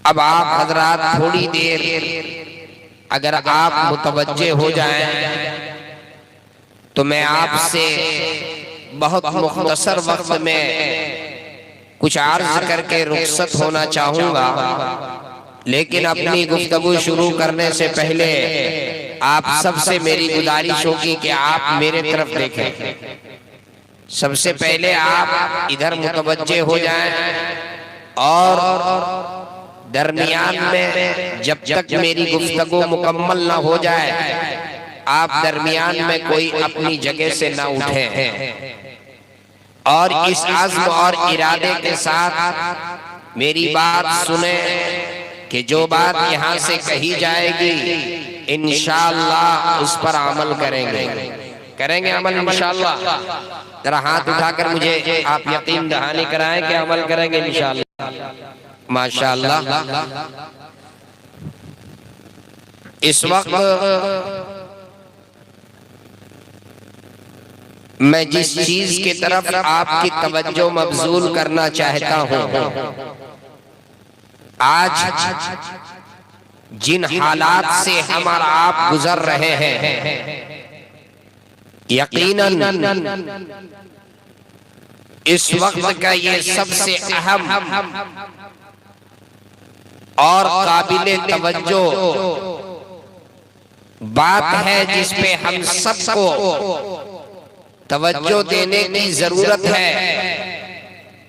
اب آپ حضرات تھوڑی دیر اگر آپ متوجہ ہو جائیں تو میں آپ سے بہت مختصر وقت میں کچھ عرض کر کے رخصت ہونا چاہوں گا، لیکن اپنی گفتگو شروع کرنے سے پہلے آپ سب سے میری گزارش ہوگی کہ آپ میرے طرف دیکھیں۔ سب سے پہلے آپ ادھر متوجہ ہو جائیں اور درمیان میں جب تک میری گفتگو مکمل نہ ہو جائے آپ درمیان میں کوئی اپنی جگہ سے نہ اٹھیں، اور اس عزم اور ارادے کے ساتھ میری بات سنیں کہ جو بات یہاں سے کہی جائے گی انشاءاللہ اس پر عمل کریں گے عمل انشاءاللہ۔ ذرا ہاتھ اٹھا کر مجھے آپ یقین دہانی کرائیں کہ عمل کریں گے انشاءاللہ۔ ماشاءاللہ۔ اس وقت میں جس چیز کی طرف آپ کی توجہ مبذول کرنا چاہتا ہوں، آج جن حالات سے ہم اور آپ گزر رہے ہیں، یقیناً اس وقت کا یہ سب سے اہم اور قابل توجہ بات ہے جس پہ ہم سب کو توجہ دینے کی ضرورت ہے،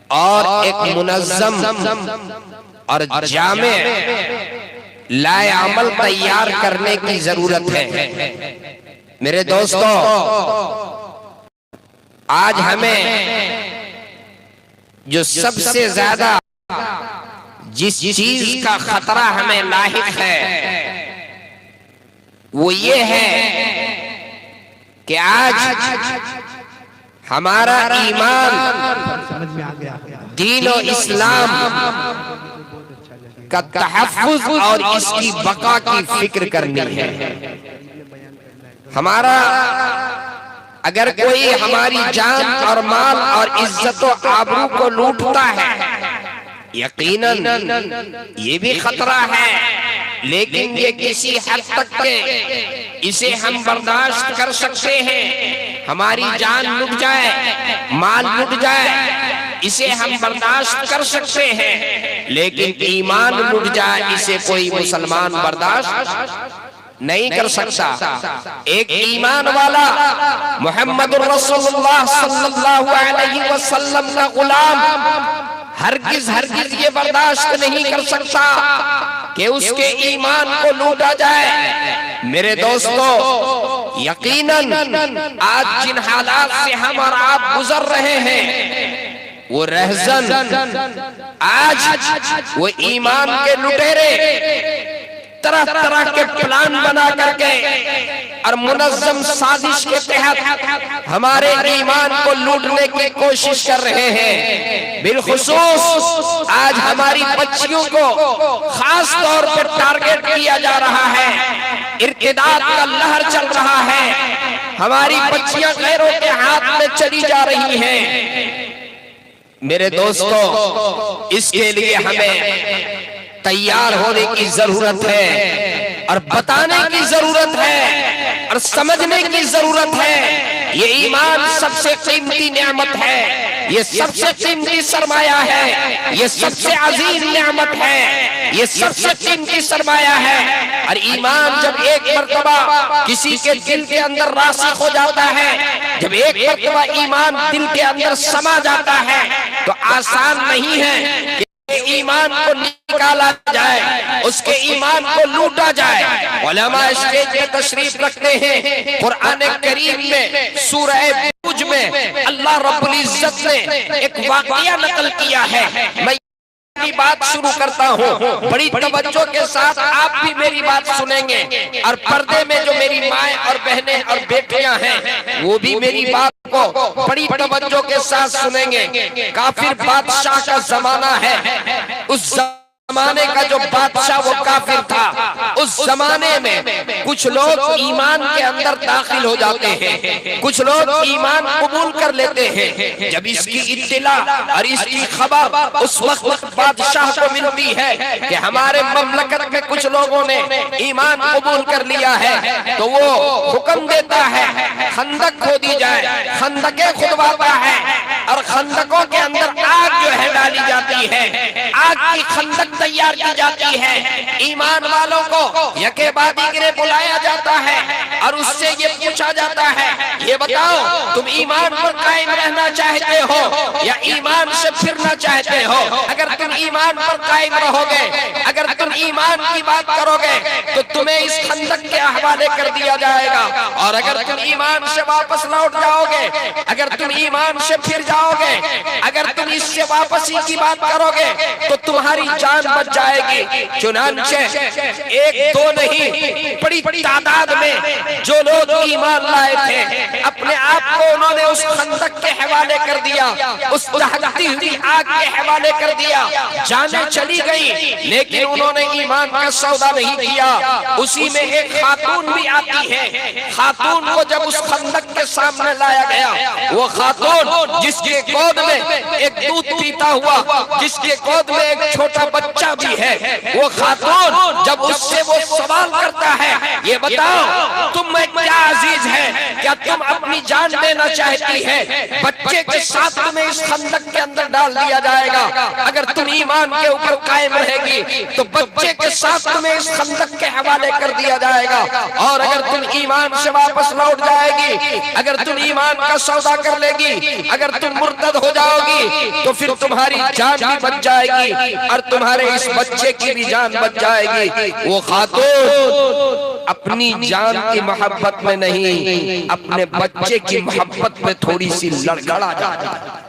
اور ایک منظم اور جامع لائے عمل تیار کرنے کی ضرورت ہے۔ میرے دوستو، آج ہمیں جو سب سے زیادہ جس چیز کا خطرہ ہمیں لاحق ہے وہ یہ ہے کہ آج ہمارا ایمان، دین و اسلام کا تحفظ اور اس کی بقا کی فکر کرنی ہے۔ ہمارا اگر کوئی ہماری جان اور مال اور عزت و آبرو کو لوٹتا ہے، یقیناً یہ بھی خطرہ ہے، لیکن یہ کسی حد تک کہ اسے ہم برداشت کر سکتے ہیں۔ ہماری جان لٹ جائے، مال لٹ جائے، اسے ہم برداشت کر سکتے ہیں، لیکن ایمان لٹ جائے اسے کوئی مسلمان برداشت نہیں کر سکتا۔ ایک ایمان والا محمد رسول اللہ صلی اللہ علیہ وسلم کا غلام ہرگز یہ برداشت نہیں کر سکتا کہ اس کے ایمان کو لوٹا جائے۔ میرے دوستو، یقیناً آج جن حالات سے ہم اور آپ گزر رہے ہیں وہ رہزن، آج وہ ایمان کے لٹیرے طرح طرح کے پلان بنا کر کے اور منظم سازش کے تحت ہمارے ایمان کو لوٹنے کی کوشش کر رہے ہیں۔ بالخصوص آج ہماری بچیوں کو خاص طور پر ٹارگٹ کیا جا رہا ہے، ارتداد کا لہر چل رہا ہے، ہماری بچیاں غیروں کے ہاتھ میں چلی جا رہی ہیں۔ میرے دوستو، اس کے لیے ہمیں تیار ہونے کی ضرورت ہے، اور بتانے کی ضرورت ہے، اور سمجھنے کی ضرورت ہے۔ یہ ایمان سب سے قیمتی نعمت ہے، یہ سب سے قیمتی سرمایہ ہے، یہ سب سے عظیم نعمت ہے، یہ سب سے قیمتی سرمایہ ہے۔ اور ایمان جب ایک مرتبہ کسی کے دل کے اندر راسخ ہو جاتا ہے، جب ایک مرتبہ ایمان دل کے اندر سما جاتا ہے تو آسان نہیں ہے کہ ایمان کو نکالا جائے، اس کے ایمان کو لوٹا جائے۔ علماء اسٹیج پہ تشریف رکھتے ہیں، قرآن کریم میں سورہ بروج میں اللہ رب العزت نے ایک واقعہ نقل کیا ہے۔ میں اپنی بات شروع کرتا ہوں، بڑی توجہ کے ساتھ آپ بھی میری بات سنیں گے، اور پردے میں جو میری مائیں اور بہنیں اور بیٹیاں ہیں وہ بھی میری بات کو بڑی توجہ کے ساتھ سنیں گے۔ کافر بادشاہ کا زمانہ ہے، اس زمانے کا جو بادشاہ وہ کافر تھا، اس زمانے میں کچھ لوگ ایمان کے اندر داخل ہو جاتے ہیں، کچھ لوگ ایمان قبول کر لیتے ہیں۔ جب اس کی اطلاع اور اس کی خبر اس وقت بادشاہ کو ملتی ہے کہ ہمارے مملکت میں کچھ لوگوں نے ایمان قبول کر لیا ہے، تو وہ حکم دیتا ہے خندق کھودی جائے، خندقیں کھدواتا ہے، اور خندقوں کے اندر آگ جو ہے ڈالی جاتی ہے، آگ کی خندق تیار کی جاتی ہے۔ ایمان والوں کو یکے بعد ایک بلایا جاتا ہے اور اس سے یہ پوچھا جاتا ہے، یہ بتاؤ تم ایمان پر قائم رہنا چاہتے ہو یا ایمان سے پھرنا چاہتے ہو؟ اگر تم ایمان پر قائم رہو گے، اگر تم ایمان کی بات کرو گے تو تمہیں اس خندق کے حوالے کر دیا جائے گا، اور اگر تم ایمان سے واپس لوٹ جاؤ گے، اگر تم ایمان سے پھر جاؤ گے، اگر تم اس سے واپسی کی بات کرو گے تو تمہاری جان بچ جائے گی۔ چنانچہ ایک دو نہیں، بڑی تعداد میں جو لوگ ایمان لائے تھے، اپنے آپ کو انہوں نے اس خندق کے حوالے کر دیا، اس دہکتی ہوئی آگ کے حوالے کر دیا۔ جانیں چلی گئی لیکن انہوں نے ایمان کا سودا نہیں کیا۔ اسی میں ایک خاتون بھی آتی ہے۔ خاتون کو جب اس خندق کے سامنے لایا گیا، وہ خاتون جس کے گود میں ایک دودھ پیتا ہوا، جس کے گود میں ایک چھوٹا بچہ بھی ہے، وہ خاتون جب اس سے وہ سوال کرتا ہے، یہ بتاؤ تم میں کیا عزیز ہے، کیا تم اپنی جان دینا چاہتی ہے؟ بچے کے ساتھ تمہیں اس خندق کے اندر ڈال دیا جائے گا، اگر تم ایمان کے اوپر قائم رہے گی تو بچے کے ساتھ تمہیں اس خندق کے حوالے کر دیا جائے گا، اور اگر تم ایمان سے واپس لوٹ جائے گی، اگر تم ایمان کا سودا کر لے گی، اگر تم مرتد ہو جاؤ گی تو پھر تمہاری جان بھی بچ جائے گی اور تمہارے اس بچے کی بھی جان بچ جائے گی۔ وہ خاتون اپنی جان کی محبت میں نہیں، اپنے بچے کی محبت میں تھوڑی سی لڑگڑا جاتی ہے۔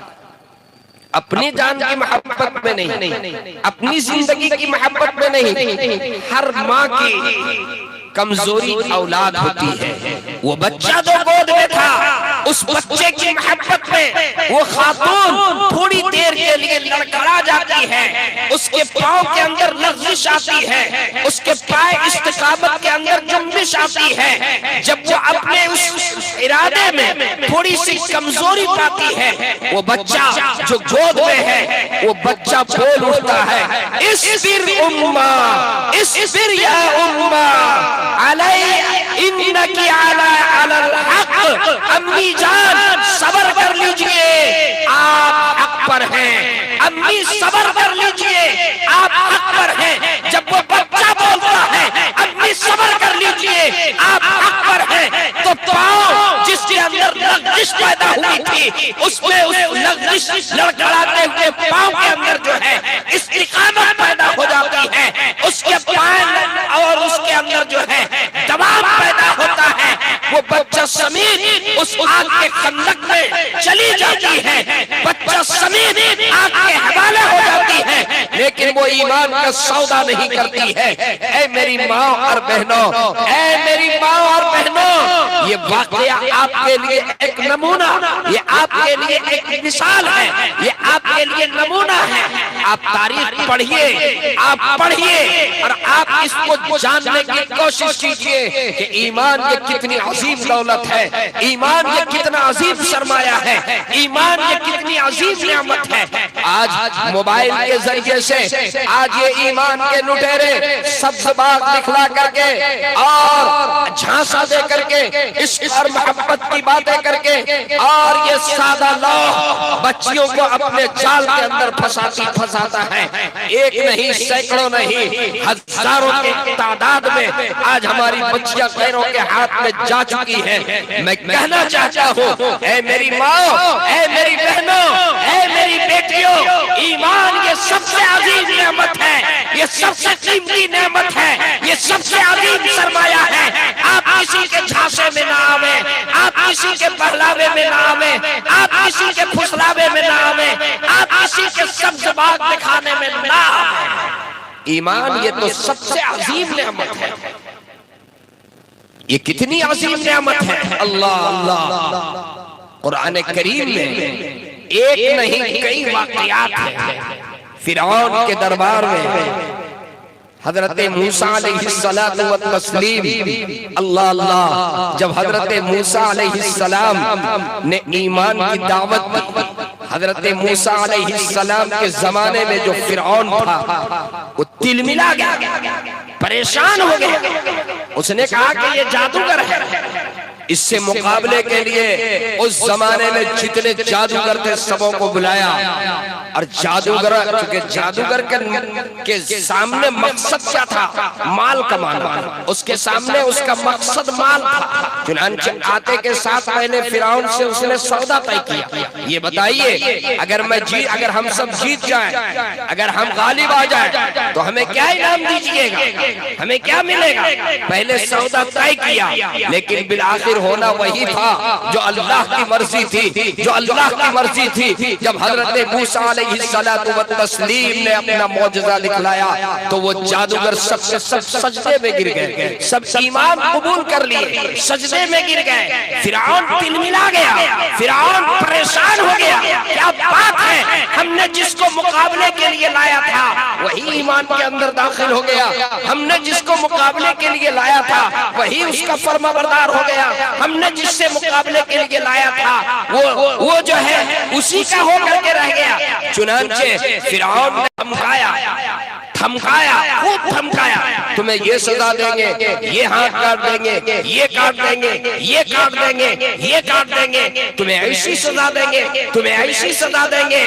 اپنی جان کی محبت میں نہیں، اپنی زندگی کی محبت میں نہیں۔ ہر ماں کی کمزوری اولاد ہوتی ہے۔ وہ بچہ جو گود میں تھا، اس بچے کی محبت میں وہ خاتون تھوڑی دیر کے لیے لڑکھڑا جاتی ہے، اس کے پاؤں کے اندر لغزش آتی ہے، اس کے پائے استقامت کے اندر جنبش آتی ہے۔ جب وہ اپنے اس ارادے میں تھوڑی سی کمزوری پاتی ہے، وہ بچہ جو گود میں ہے، وہ بچہ بول اٹھتا ہے، اصبر امّا، اصبر یا امّا، علی انکی علی الحق، امی جان صبر کر لیجئے، آپ حق پر ہیں۔ امی صبر کر لیجئے، آپ حق پر ہیں۔ جب وہ بچہ بولتا ہے امی صبر کر لیجئے، آپ حق پر ہیں، تو پاؤں جس کے اندر لغزش پیدا ہوئی تھی، اس میں اس لغزش لڑکڑاتے ہوئے پاؤں کے اندر جو ہے استقامت پیدا ہو جاتی ہے، اس کے پائیں اور اس کے اندر جو ہے دباؤ پیدا ہوتا ہے۔ وہ بچہ سمیت اس آگ کے خندق میں چلی جاتی ہے، بچہ سمیت آگ کے حوالے ہو جاتی ہے، لیکن وہ ایمان کا سودا نہیں کرتی ہے۔ اے میری ماں اور بہنوں، اے میری ماں اور بہنوں، یہ واقعہ آپ کے لیے ایک نمونہ، یہ آپ کے لیے ایک مثال ہے، یہ آپ کے لیے نمونہ ہے۔ آپ تاریخ پڑھیے، آپ پڑھیے اور آپ اس کو جاننے کی کوشش کیجئے کہ ایمان یہ کتنی عظیم دولت ہے، ایمان یہ کتنا عظیم سرمایہ ہے، ایمان یہ کتنی عظیم نعمت ہے۔ آج موبائل کے ذریعے سے آج یہ ایمان کے لٹیرے سبز باغ دکھلا کر کے اور جھانسا دے کر کے عشق اور محبت کی باتیں کر کے اور یہ سادہ لوگ بچیوں کو اپنے جال کے اندر پھنساتا ہے۔ ایک نہیں، سینکڑوں نہیں، ہزاروں کی تعداد میں آج ہماری بچیاں غیروں کے ہاتھ میں جا چکی ہیں۔ میں کہنا چاہتا ہوں، اے میری ماں، اے میری بہنوں، اے میری بیٹیوں، ایمان یہ سب سے عظیم نعمت ہے، یہ سب سے قیمتی نعمت ہے، یہ سب سے عظیم سرمایہ ہے۔ آپ کسی کے جھانسے میں نہ آویں، آپ کسی کے بہلاوے میں نہ آویں، آپ کسی کے پھسلاوے میں نہ آویں، آپ کسی کے سبز باغ دکھانے میں نہ آویں۔ ایمان یہ تو سب سے عظیم نعمت ہے۔ یہ کتنی عظیم نعمت ہے۔ اللہ اللہ، قرآن کریم میں ایک نہیں کئی واقعات ہیں۔ فرعون کے دربار میں حضرت موسیٰ علیہ السلام اللہ اللہ، جب حضرت موسیٰ علیہ السلام نے ایمان کی دعوت دی، حضرت موسیٰ علیہ السلام کے زمانے میں جو فرعون تھا وہ تلملا گیا، پریشان ہو گیا، اس نے کہا کہ یہ جادوگر ہے۔ اس سے مقابلے کے لیے اس زمانے میں جتنے جادوگر تھے سبوں کو بلایا، اور جادوگر کیونکہ جادوگر کے سامنے مقصد کیا تھا؟ مال کمانا، اس کے سامنے اس کا مقصد مال تھا۔ چنانچہ آتے کے ساتھ پہلے فرعون سے اس نے سودا طے کیا، یہ بتائیے اگر ہم سب جیت جائیں، اگر ہم غالب آ جائیں تو ہمیں کیا انعام دیجئے گا، ہمیں کیا ملے گا؟ پہلے سودا طے کیا، لیکن بالآخر ہونا وہی تھا جو اللہ کی مرضی تھی، جو اللہ کی مرضی تھی۔ جب حضرت موسیٰ علیہ السلام نے اپنا معجزہ دکھلایا تو وہ جادوگر سب سجدے میں گر گئے، سب ایمان قبول کر لیے، سجدے میں گر گئے۔ فرعون تلملا گیا، فرعون پریشان ہو گیا، کیا بات ہے، ہم نے جس کو مقابلے کے لیے لایا تھا وہی ایمان کے اندر داخل ہو گیا، ہم نے جس کو مقابلے کے لیے لایا تھا وہی اس کا فرما بردار ہو گیا، ہم نے جس سے مقابلے کے لیے لایا تھا وہ جو ہے اسی کا ہو کر کے رہ گیا۔ چنانچہ فرعون نے تھمکایا، خوب تھمکایا، تمہیں یہ سزا دیں گے، یہ ہاتھ کاٹ دیں گے، یہ کاٹ دیں گے، یہ کاٹ دیں گے، یہ کاٹ دیں گے، تمہیں ایسی سزا دیں گے، تمہیں ایسی سزا دیں گے۔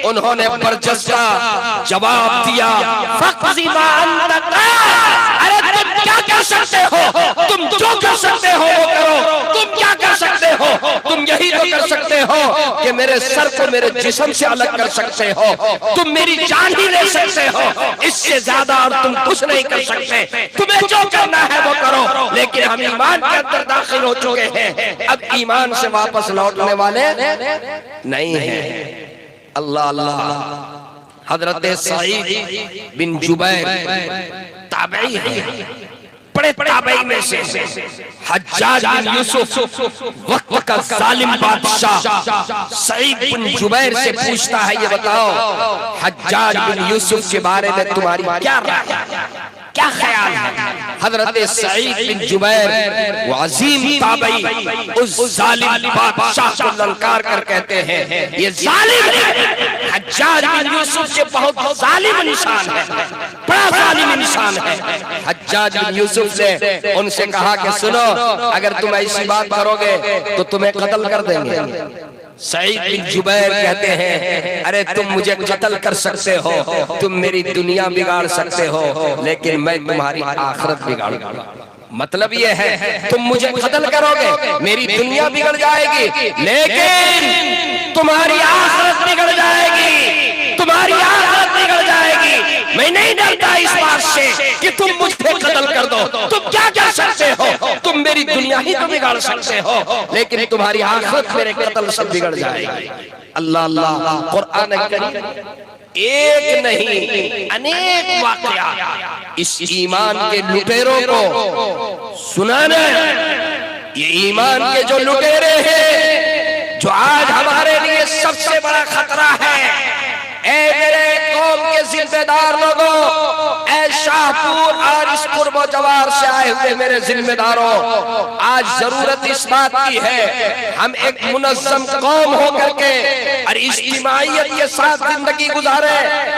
انہوں نے برجستہ جواب دیا، فَقْضِ مَا أَنْتَ قَادٍ، ارے تم کیا کر سکتے ہو، تم جو کر سکتے ہو وہ کرو، تم کیا کر سکتے ہو، تم یہی تو کر سکتے ہو کہ میرے سر کو میرے جسم سے الگ کر سکتے ہو، تم میری جان ہی لے سکتے ہو، اس سے زیادہ اور تم کچھ نہیں کر سکتے، تمہیں جو کرنا ہے وہ کرو، لیکن ہم ایمان کے اندر داخل ہو چکے ہیں، اب ایمان سے واپس لوٹنے والے نہیں ہیں۔ اللہ اللہ، حضرت سعید بن جبیر تابعی ہیں، بڑے تابعی میں سے حجاج بن یوسف وقت کا ظالم بادشاہ سعید بن جبیر سے پوچھتا ہے، یہ بتاؤ حجاج بن یوسف کے بارے میں تمہاری کیا رائے ہے، کیا خیال ہے؟ حضرت سعید بن جبیر وہ عظیم تابعی اس ظالم بادشاہ کو للکار کر کہتے ہیں یہ ظالم ہے، حجاج بن یوسف سے بہت ظالم انسان ہے، بڑا ظالم انسان ہے۔ حجاج بن یوسف نے ان سے کہا کہ سنو، اگر تم ایسی بات کرو گے تو تمہیں قتل کر دیں گے۔ سعید بن جبیر کہتے ہیں ارے تم مجھے قتل کر سکتے ہو، تم میری دنیا بگاڑ سکتے ہو، لیکن میں تمہاری آخرت بگاڑ گا۔ مطلب یہ ہے تم مجھے قتل کرو گے، میری دنیا بگڑ جائے گی، لیکن تمہاری آخرت بگڑ جائے گی، تمہاری آخرت بگڑ جائے گی۔ میں نہیں ڈرتا اس بات سے کہ تم مجھ پہ قتل کر دو، تم کیا کر سکتے ہو، تم میری دنیا ہی تو بگاڑ سکتے ہو، لیکن تمہاری آخرت میرے قتل سے بگڑ جائے گی۔ اللہ اللہ، قرآن کریم ایک نہیں انیک واقعہ اس ایمان کے لٹیروں کو سنانا ہے۔ یہ ایمان کے جو لٹیرے ہیں جو آج ہمارے لیے سب سے بڑا خطرہ ہے، اے میرے قوم کے ذمہ دار لوگوں، اے شاہپور اور اس قرب و جوار سے آئے ہوئے میرے ذمہ داروں، آج ضرورت اس بات کی ہے ہم ایک منظم قوم ہو کر کے اور اجتماعیت کے ساتھ زندگی گزارے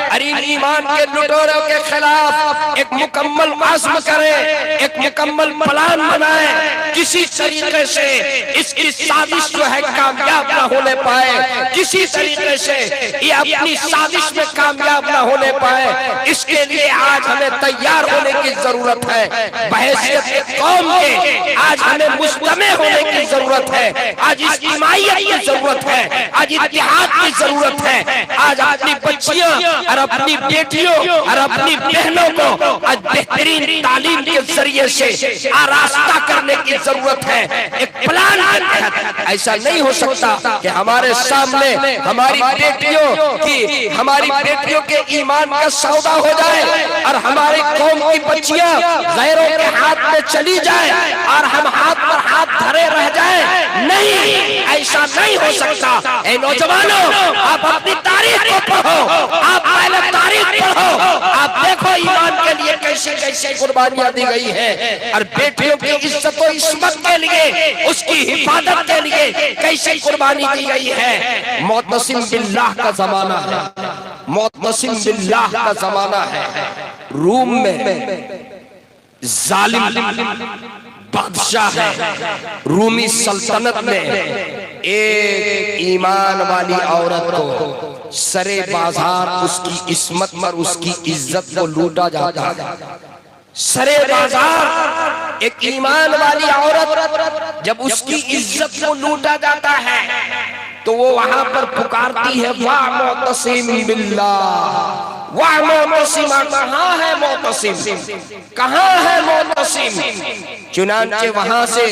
اور ان ایمان کے لٹوروں کے خلاف ایک مکمل عزم کریں، ایک مکمل پلان بنائیں، کسی طریقے سے اس کی سازش جو ہے کامیاب نہ ہونے پائے، کسی طریقے سے یہ اپنی سازش میں کامیاب نہ ہونے پائے، اس کے لیے آج ہمیں تیار ہونے کی ضرورت ہے۔ بحیثیت قوم کے آج ہمیں مجتمع ہونے کی ضرورت ہے، آج اجتماعیت کی ضرورت ہے، آج اتحاد کی ضرورت ہے، آج اپنی بچیاں اور اپنی بیٹیوں اور اپنی بہنوں کو آج بہترین تعلیم کے ذریعے سے آراستہ کرنے کی ضرورت ہے۔ ایک پلان کے تحت ایسا نہیں ہو سکتا کہ ہمارے سامنے ہماری بیٹیوں کے ایمان کا سودا ہو جائے اور ہماری قوم کی بچیاں غیروں کے ہاتھ میں چلی جائیں اور ہم ہاتھ پر ہاتھ دھرے رہ جائیں۔ نہیں، ایسا نہیں ہو سکتا۔ اے نوجوانوں، آپ اپنی تاریخ کو پڑھو، آپ پہلے تاریخ پڑھو، آپ دیکھو ایمان کے لیے کیسے کیسے قربانیاں دی گئی ہیں، اور بیٹیوں کی عزت و عصمت کے لیے، اس کی حفاظت کے لیے کیسے قربانی دی گئی ہے۔ معتصم باللہ کا زمانہ ہے، معتصم باللہ کا زمانہ ہے۔ روم میں ظالم بادشاہ ہے، رومی سلطنت میں ایک ایمان والی عورت کو سرے بازار اس کی عصمت اور اس کی عزت کو لوٹا جاتا ہے۔ سرے بازار ایک ایمان والی عورت جب اس کی عزت کو لوٹا جاتا ہے تو وہ وہاں پر پکارتی ہے واہ معتصم باللہ، واہ معتصم، کہاں ہے معتصم، کہاں ہے معتصم۔ چنانچہ وہاں سے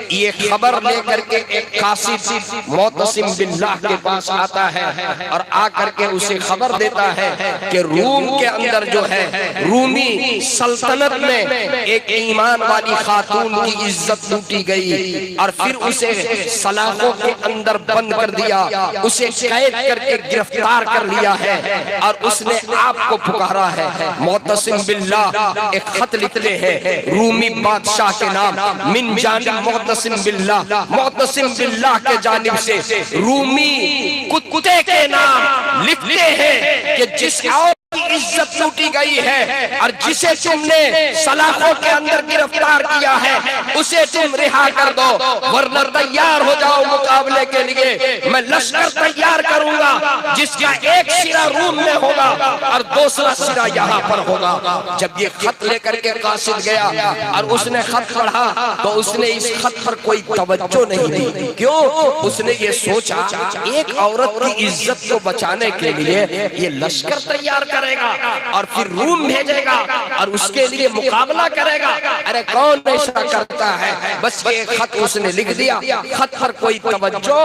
یہ خبر لے کر کے ایک قاصد معتصم باللہ کے پاس آتا ہے اور آ کر کے اسے خبر دیتا ہے کہ روم کے اندر جو ہے، رومی سلطنت میں ایک ایمان والی خاتون کی عزت لوٹی گئی اور پھر اسے سلاخوں کے اندر بند کر دیا، اسے قید کر کے گرفتار کر لیا ہے اور اس نے آپ کو پکارا ہے۔ معتصم باللہ ایک خط لکھتے ہیں رومی بادشاہ کے نام، من جانب معتصم باللہ، معتصم باللہ کے جانب سے رومی کتے کے نام لکھتے ہیں کہ جس عورت کی عزت لوٹی گئی ہے اور جسے تم نے سلاخوں کے اندر گرفتار کیا ہے اسے تم رہا کر دو، ورنہ تیار ہو جاؤ مقابلے کے لیے، میں لشکر تیار کروں گا جس کا ایک سرا روم میں ہوگا اور دوسرا سرا یہاں پر ہوگا۔ جب یہ خط لے کر کے قاصد گیا اور اس نے خط پڑھا تو اس نے اس خط پر کوئی توجہ نہیں دی۔ کیوں؟ اس نے یہ سوچا ایک عورت کی عزت کو بچانے کے لیے یہ لشکر تیار کرے گا اور پھر روم بھیجے گا اور اس کے لیے مقابلہ کرے گا، ارے کون ایسا کرتا ہے؟ بس یہ خط اس نے لکھ دیا، خط پر کوئی توجہ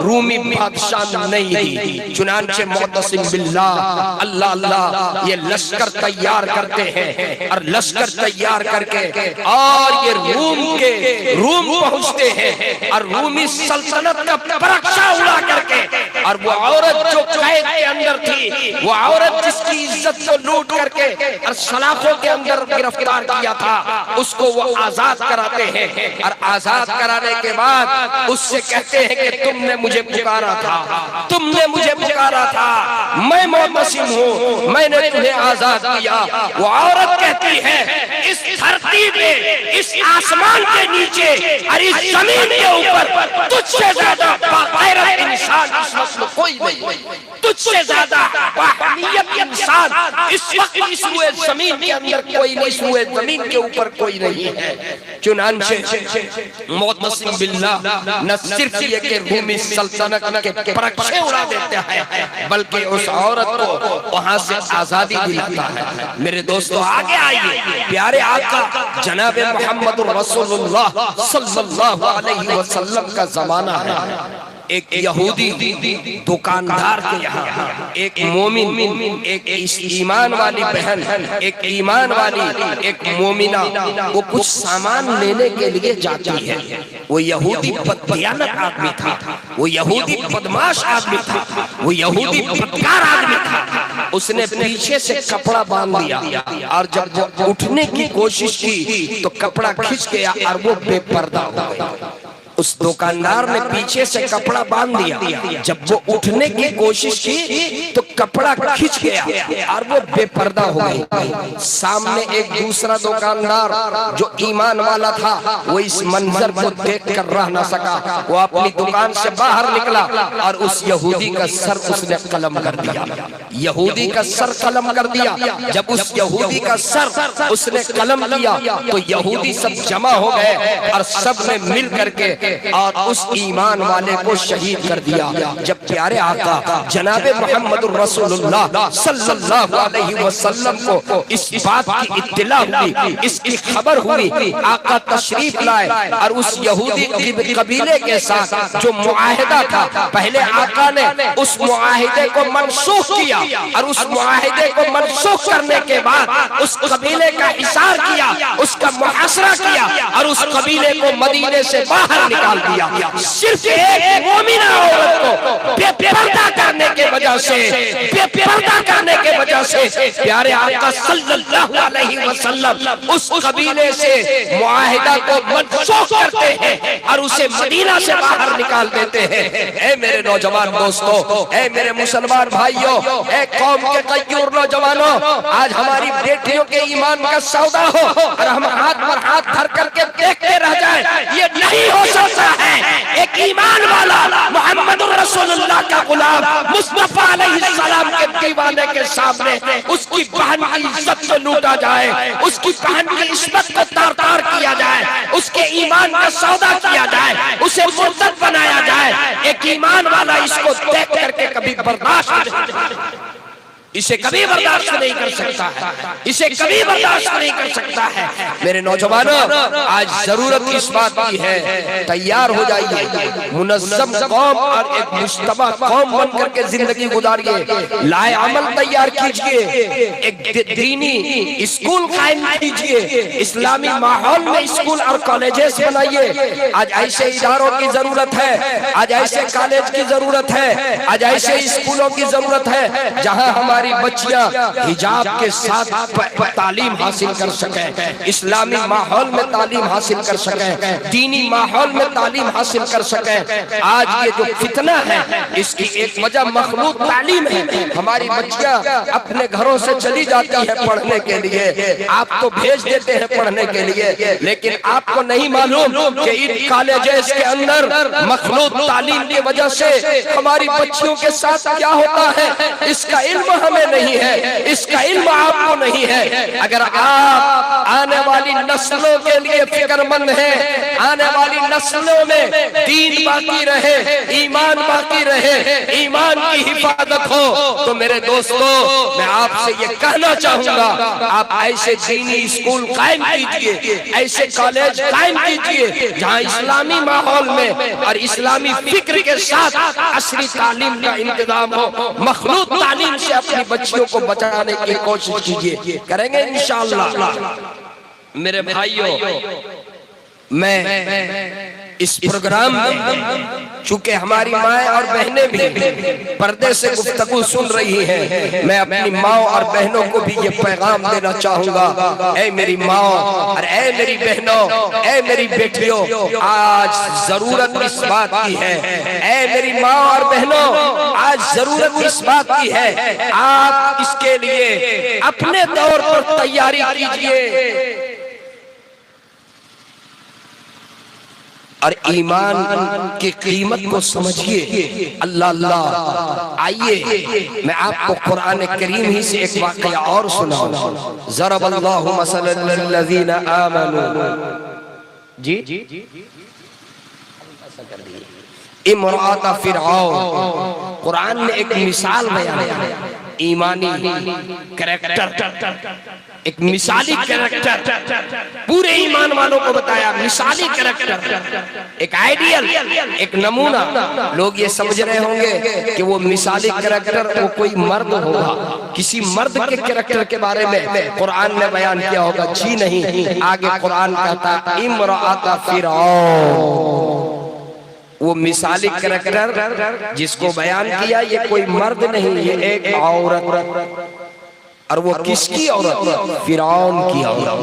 رومی بادشاہ نہیں دی۔ چنانچہ معتصم باللہ اللہ اللہ یہ لشکر تیار کرتے ہیں اور لشکر تیار کر کے اور یہ روم پہنچتے ہیں اور رومی سلطنت کا پرچا اڑا کر کے، اور وہ عورت جو قید کے اندر تھی، وہ عورت جس کی عزت کو لوٹ کر کے اور سلاخوں کے اندر گرفتار کیا تھا، اس کو وہ آزاد کراتے ہیں اور آزاد کرانے کے بعد اس سے کہتے ہیں کہ تم نے مجھے پکارا تھا، تم نے مجھے پکارا تھا، میں معتصم ہوں، میں نے تمہیں آزاد کیا۔ وہ عورت کہتی ہے اس دھرتی پہ، اس آسمان کے نیچے اور اس زمین کے اوپر تجھ سے زیادہ باغیرت انسان اس وقت کوئی نہیں، تجھ سے زیادہ باحمیت انسان اس وقت اس روئے زمین کے اندر کوئی نہیں، اس روئے زمین کے اوپر کوئی نہیں ہے۔ چنانچہ معتصم باللہ نہ صرف یہ کہ رومی سلطنت کے پرچے اڑا دیتے ہیں بلکہ اس عورت کو وہاں سے آزادی دلاتا ہے۔ میرے دوستو آگے آئیے، پیارے آقا جناب محمد رسول اللہ صلی اللہ علیہ وسلم کا زمانہ ہے۔ ایک یہودی دکاندار کے یہاں ایک مومن، ایک ایمان والی بہن، ایک ایمان والی ایک مومنہ وہ کچھ سامان لینے کے لیے جاتی ہے۔ وہ یہودی بددیانت آدمی تھا، وہ یہودی بدماش آدمی تھا، وہ یہودی بدکار آدمی تھا۔ اس نے پیچھے سے کپڑا باندھ دیا اور جب وہ اٹھنے کی کوشش کی تو کپڑا کھچ گیا اور وہ بے پردہ ہو گئی۔ اس دکاندار نے پیچھے سے کپڑا باندھ دیا، جب وہ اٹھنے کی کوشش کی تو کپڑا کھچ گیا اور وہ بے پردہ ہو گئی۔ سامنے ایک دوسرا دکاندار جو ایمان والا تھا وہ اس منظر کو دیکھ کر رہ نہ سکا، وہ اپنی دکان سے باہر نکلا اور اس یہودی کا سر اس نے قلم کر دیا، یہودی کا سر قلم کر دیا۔ جب اس یہودی کا سر اس نے قلم کیا تو یہودی سب جمع ہو گئے اور سب نے مل کر کے اور اس ایمان والے کو شہید کر دیا۔ جب پیارے آقا جناب محمد رسول اللہ صلی اللہ علیہ وسلم کو اس بات کی اطلاع ہوئی، اس کی خبر ہوئی، آقا تشریف لائے اور اس یہودی قبیلے کے ساتھ جو معاہدہ تھا، پہلے آقا نے اس معاہدے کو منسوخ کیا اور اس معاہدے کو منسوخ کرنے کے بعد اس قبیلے کا حصار کیا، اس کا محاصرہ کیا اور اس قبیلے کو مدینے سے باہر نکال دیا. صرف ایک مومنہ عورت کو بے پردہ کرنے کے وجہ سے پیارے آقا صلی اللہ علیہ وسلم اس قبیلے سے معاہدہ کو منسوخ کرتے ہیں اور اسے مدینہ سے باہر نکال دیتے ہیں. اے میرے نوجوان دوستو، اے میرے مسلمان بھائیوں، اے قوم کے غیور نوجوانوں، آج ہماری بیٹیوں کے ایمان کا سودا ہو اور ہم ہاتھ پر ہاتھ دھر کر کے دیکھتے رہ جائیں، یہ نہیں ہو سکتا ہے. ایک ایمان والا محمد رسول اللہ کا غلام مصطفیٰ علیہ السلام کے دیوانے کے سامنے اس کی بہن کی عزت کو لوٹا جائے، اس کی بہن کی عصمت کو تار تار کیا جائے، اس کے ایمان کا سودا کیا جائے، اسے مرتد بنایا جائے. ایک ایمان والا اس کو دیکھ کر کے کبھی برداشت اسے کبھی برداشت نہیں کر سکتا ہے، اسے کبھی برداشت نہیں کر سکتا ہے. میرے نوجوانوں، آج ضرورت اس بات کی ہے، تیار ہو جائیے، منظم قوم اور ایک مجتمع قوم بن کر کے زندگی گزاریے، لائے عمل تیار کیجئے، ایک دینی اسکول قائم کیجئے، اسلامی ماحول میں اسکول اور کالجز بنائیے. آج ایسے اداروں کی ضرورت ہے، آج ایسے کالج کی ضرورت ہے، آج ایسے اسکولوں کی ضرورت ہے جہاں ہمارے بچیاں حجاب کے ساتھ تعلیم حاصل کر سکیں، اسلامی ماحول میں تعلیم حاصل کر سکیں، دینی ماحول میں تعلیم حاصل کر سکیں. آج یہ جو فتنہ ہے اس کی ایک وجہ مخلوط تعلیم ہے. ہماری بچیاں اپنے گھروں سے چلی جاتی ہیں پڑھنے کے لیے، آپ تو بھیج دیتے ہیں پڑھنے کے لیے، لیکن آپ کو نہیں معلوم کہ ان کالجز کے اندر مخلوط تعلیم کی وجہ سے ہماری بچیوں کے ساتھ کیا ہوتا ہے اس کا علم ہمیں نہیں ہے، اس کا علم آپ کو نہیں ہے. اگر آپ آنے والی نسلوں کے لیے فکر مند ہیں، آنے والی نسلوں میں دین باقی رہے، ایمان باقی رہے، ایمان کی حفاظت ہو، تو میرے دوستو میں آپ سے یہ کہنا چاہوں گا، آپ ایسے دینی اسکول قائم کیجئے، ایسے کالج قائم کیجئے جہاں اسلامی ماحول میں اور اسلامی فکر کے ساتھ عصری تعلیم کا انتظام ہو. مخلوط تعلیم سے اپنی بچیوں کو بچانے کی کوشش کیجئے، کریں گے انشاءاللہ. میرے بھائیوں، میں اس پروگرام میں چونکہ ہماری مائیں اور بہنیں بھی پردے سے گفتگو سن رہی ہیں، میں اپنی ماں اور بہنوں کو بھی یہ پیغام دینا چاہوں گا. اے میری ماں اور اے میری بہنوں، اے میری بیٹیوں، آج ضرورت اس بات کی ہے. اے میری ماں اور بہنوں، آج ضرورت اس بات کی ہے، آپ اس کے لیے اپنے طور پر تیاری کیجئے اور ایمان کی قیمت کو سمجھیے. اللہ اللہ، آئیے میں آپ کو قرآن کریم ہی سے ایک واقعہ اور سناؤں. ضرب اللہ مثلا للذین آمنوا، جی امرأۃ فرعون. قرآن نے ایک مثال بیان ہے، ایمانی کریکٹر، ایک مثالی کریکٹر پورے ایمان والوں کو بتایا. مثالی کریکٹر، ایک آئیڈیل، ایک نمونہ. لوگ یہ سمجھ رہے ہوں گے کہ وہ مثالی کریکٹر وہ کوئی مرد ہوگا، کسی مرد کے کریکٹر کے بارے میں قرآن نے بیان کیا ہوگا. جی نہیں، آگے قرآن کہتا امرأۃ فرعون. وہ مثالی کریکٹر جس کو بیان کیا یہ کوئی مرد نہیں، یہ ایک عورت. اور وہ کس کی عورت؟ فرعون کی عورت.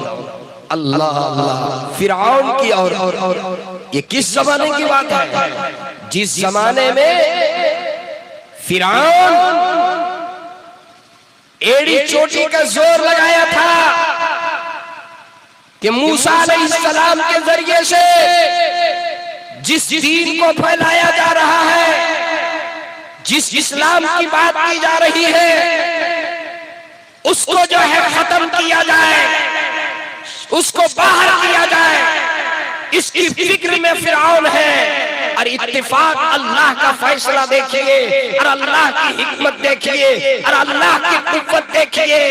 اللہ اللہ، فرعون کی عورت. یہ کس زمانے کی بات ہے؟ جس زمانے میں فرعون ایڑی چوٹی کا زور لگایا تھا کہ موسیٰ علیہ السلام کے ذریعے سے جس دین کو پھیلایا جا رہا ہے، جس اسلام کی بات کی جا رہی ہے، اس کو جو ہے ختم کیا جائے، اس کو باہر کیا جائے. اس کی فکر میں فرعون ہے. اور اتفاق اللہ کا فیصلہ دیکھیے اور اللہ کی حکمت دیکھیے اور اللہ کی قوت دیکھیے.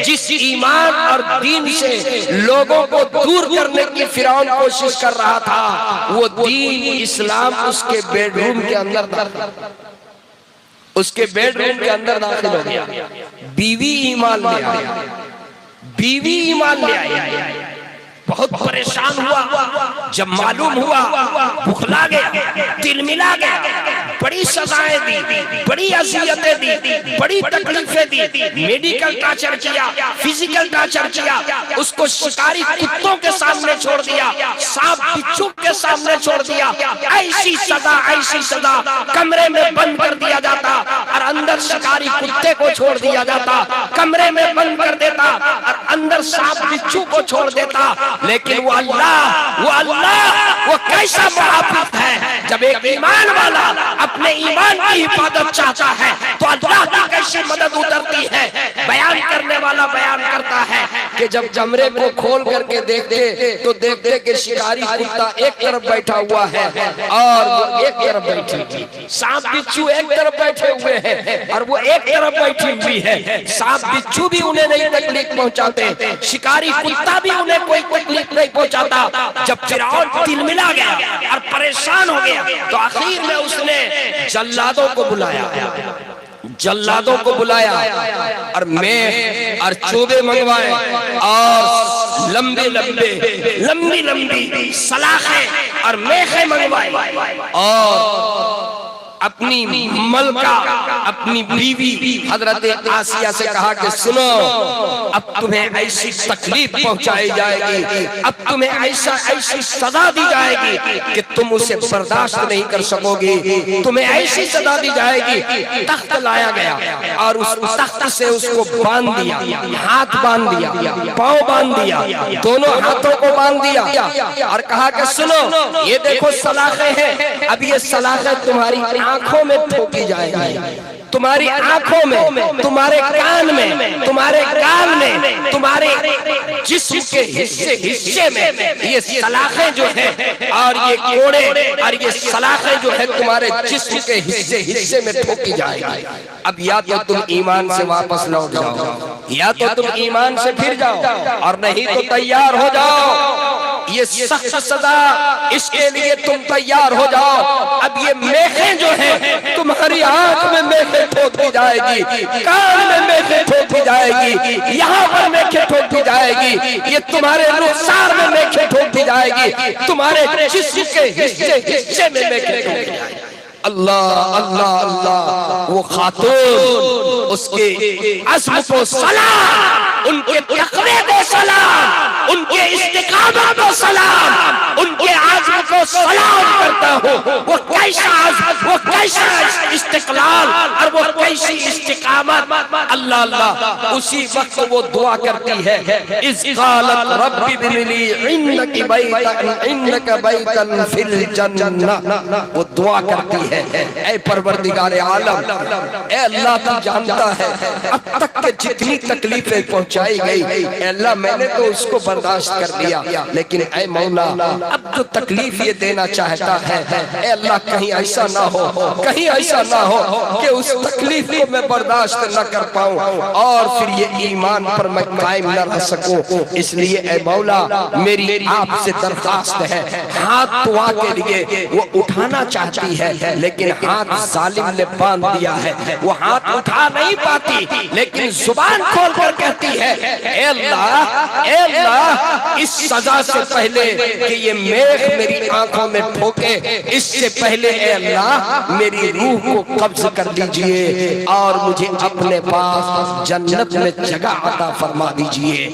جس ایمان اور دین سے لوگوں کو دور کرنے کی فرعون کوشش کر رہا تھا، وہ دین اسلام اس کے بیڈ روم کے اندر داخل، اس کے بیڈ روم کے اندر داخل ہو گیا. بیوی ایمان لے آئی، بیوی ایمان لے آئی. بہت پریشان ہوا، جب معلوم ہوا بخلا گیا، دل ملا گیا، بڑی سزائیں دی، بڑی اذیتیں دی، بڑی تکلیفیں دی، میڈیکل ٹارچر کیا، فزیکل ٹارچر کیا، اس کو شکاری کتوں کے سامنے چھوڑ دیا، سانپ بچھو کے سامنے چھوڑ دیا، ایسی سزا کمرے میں بند کر دیا جاتا اور اندر شکاری کتے کو چھوڑ دیا جاتا، کمرے میں بند کر دیتا اور اندر سانپ بچھو کو چھوڑ دیتا، لیکن وہ اللہ وہ کیسا محافظ ہے، جب ایک ایمان والا اپنے ایمان کی حفاظت چاہتا ہے تو اللہ کی کیسی مدد اترتی ہے۔ بیان کرنے والا بیان کرتا ہے کہ جب کمرے کو کھول کر کے دیکھتے تو دیکھتے کہ شکاری کتا ایک طرف بیٹھا ہوا ہے اور وہ ایک طرف بیٹھی ہوئی، سانپ بچھو ایک طرف بیٹھے ہوئے ہیں اور وہ ایک طرف بیٹھی ہوئی ہے، سانپ بچھو بھی انہیں نہیں تکلیف پہنچاتے، شکاری کتا بھی انہیں کوئی تکلیف نہیں پہنچاتا۔ جب فرعون دل ملا گیا اور پریشان ہو گیا تو آخر میں اس نے جلادوں کو بلایا اور میں اور چوبے منگوائے اور لمبی سلاخیں اور میخیں منگوائے اور اپنی ملکہ اپنی بیوی حضرت آسیہ سے کہا کہ سنو، اب تمہیں ایسی تکلیف پہنچائی جائے گی، اب تمہیں ایسی سزا دی جائے گی کہ تم اسے برداشت نہیں کر سکو گی، تمہیں ایسی سزا دی جائے گی۔ تخت لایا گیا اور اس تخت سے اس کو باندھ دیا، ہاتھ باندھ دیا، پاؤں باندھ دیا، دونوں ہاتھوں کو باندھ دیا اور کہا کہ سنو، یہ دیکھو سلاخیں ہیں، اب یہ سلاخیں تمہاری آنکھوں میں ٹھوکی جائے گی، تمہاری آنکھوں میں، تمہارے کان میں، تمہارے گال میں، تمہارے جسم کے حصے میں یہ سلاخیں جو ہیں اور یہ کوڑے اور یہ سلاخیں جو ہیں تمہارے جسم کے حصے میں ٹھوکی جائے گی۔ اب یا تو تم ایمان سے واپس لوٹ جاؤ، یا تو تم ایمان سے پھر جاؤ اور نہیں تو تیار ہو جاؤ، یہ سخت سزا، اس کے لیے تم تیار ہو جاؤ۔ اب یہ میخیں جو ہیں تمہاری آنکھ میں میخیں ٹھوکی جائے گی، کان میں میخیں ٹھوکی جائے گی، یہاں پر میخیں ٹھوکی جائے گی، یہ تمہارے رخسار میں میخیں ٹھوکی جائے گی، تمہارے جسم کے حصے میں میخیں ٹھوکی جائے گی۔ اللہ اللہ اللہ، وہ خاتون، اس کے عزم کو سلام، ان کے تقوی کو سلام، ان کے استقامت کو سلام، ان کے عزم کو سلام کرتا ہوں۔ وہ کیسا عزم، وہ کیسا استقلال اور وہ کیسی استقامت، اللہ اللہ۔ اسی وقت وہ دعا کرتی ہے، اذ قالت رب ابن لی عندک بیتا فی الجنہ، وہ دعا کرتی ہے، اے پروردگار عالم، اے اللہ تو جانتا ہے اب تک کہ جتنی تکلیفیں پہنچائی گئی، اے اللہ میں نے تو اس کو برداشت کر لیا، لیکن اے مولا اب جو تکلیف یہ دینا چاہتا ہے، اے اللہ کہیں ایسا نہ ہو کہ اس تکلیف کو میں برداشت نہ کر پاؤں اور پھر یہ ایمان پر میں قائم نہ رہ سکوں۔ اس لیے اے مولا میری آپ سے درخواست ہے، ہاتھ دعا کے لیے وہ اٹھانا چاہتی ہے لیکن ہاتھ ظالم نے باندھ دیا ہے، وہ ہاتھ اٹھا نہیں پاتی لیکن زبان کھول کر کہتی ہے، اے اللہ اس سزا سے پہلے کہ یہ میخ میری آنکھوں میں ٹھوکے، اس سے پہلے اے اللہ میری روح کو قبض کر لیجئے اور مجھے اپنے پاس جنت میں جگہ عطا فرما دیجئے۔